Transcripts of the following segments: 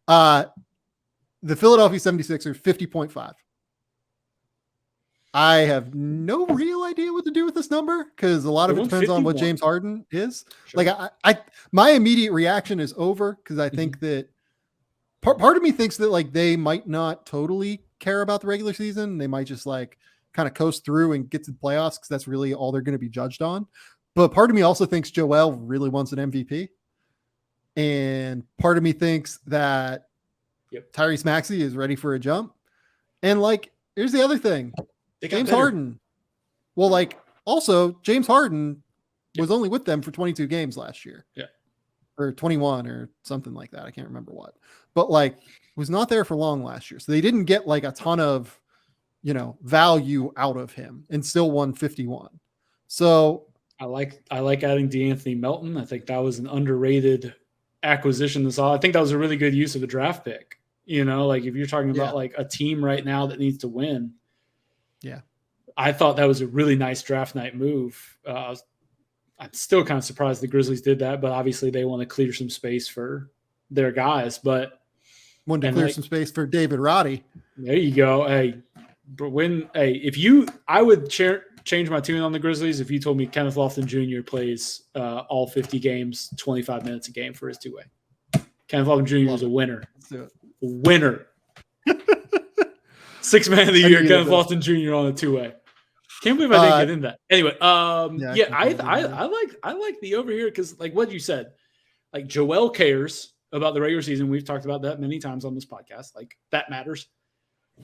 The Philadelphia 76ers, 50.5. I have no real idea what to do with this number because a lot of it depends on what James Harden is. Sure. Like my immediate reaction is over because I think that part of me thinks that like they might not totally care about the regular season. They might just like kind of coast through and get to the playoffs because that's really all they're going to be judged on. But part of me also thinks Joel really wants an MVP. And part of me thinks that Tyrese Maxey is ready for a jump. And like, here's the other thing. James Harden. Well, like also James Harden was only with them for 22 games last year. Yeah. Or 21 or something like that. I can't remember what, but like was not there for long last year. So they didn't get like a ton of, value out of him and still won 51. So I like adding DeAnthony Melton. I think that was an underrated acquisition. I think that was a really good use of a draft pick. Like if you're talking about like a team right now that needs to win. Yeah. I thought that was a really nice draft night move. I'm still kind of surprised the Grizzlies did that, but obviously they want to clear some space for their guys. But wanted to clear some space for David Roddy. There you go. Hey, I would change my tune on the Grizzlies if you told me Kenneth Lofton Jr. plays all 50 games, 25 minutes a game for his two-way. Kenneth Lofton Jr. is a winner. Winner. Sixth man of the year, Kenneth Lofton Jr. on a two-way. Can't believe I didn't get in that. Anyway, I like the over here because, like what you said, like Joel cares about the regular season. We've talked about that many times on this podcast. Like that matters.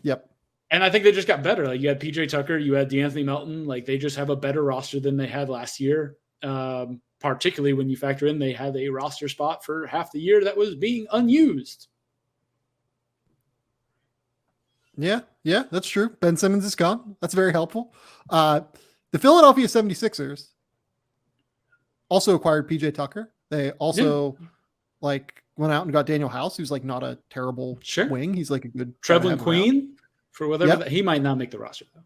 Yep. And I think they just got better. Like you had PJ Tucker, you had DeAnthony Melton. Like they just have a better roster than they had last year. Particularly when you factor in they had a roster spot for half the year that was being unused. Yeah, that's true. Ben Simmons is gone. That's very helpful. The Philadelphia 76ers also acquired PJ Tucker. They also went out and got Daniel House, who's like not a terrible wing. He's like a good Trevlin Queen for whatever. He might not make the roster though.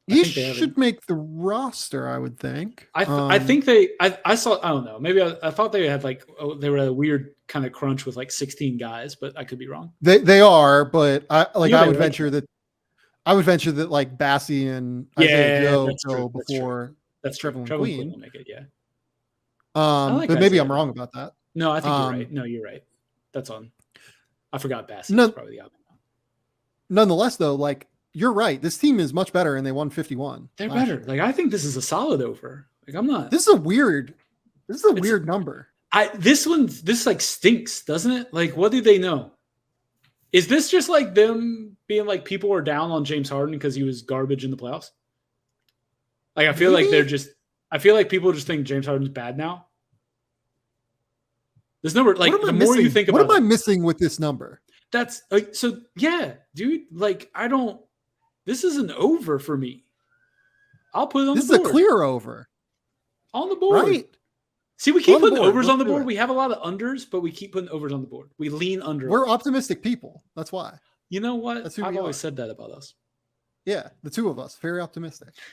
He should make the roster, I would think. I think I saw, I don't know. Maybe I thought they had they were at a weird kind of crunch with 16 guys, but I could be wrong. They are, but I would venture that like Bassie and Isaiah Joe go before that's Trevlin Queen will make it. Yeah. But maybe I'm wrong about that. No, I think you're right. No, you're right. That's on. I forgot Bassie was probably the outcome. Nonetheless, though, you're right. This team is much better, and they won 51. They're better. I think this is a solid over. I'm not. This is a weird number. This stinks, doesn't it? What do they know? Is this just them being people are down on James Harden because he was garbage in the playoffs? I feel like I feel like people just think James Harden's bad now. This number, the more you think about it. What am I missing with this number? That's dude. I don't. This is an over for me. I'll put it on the board. This is a clear over. On the board. Right. See, we keep putting overs on the board. We have a lot of unders, but we keep putting overs on the board. We lean under. We're optimistic people. That's why. You know what? I've always said that about us. Yeah, the two of us. Very optimistic.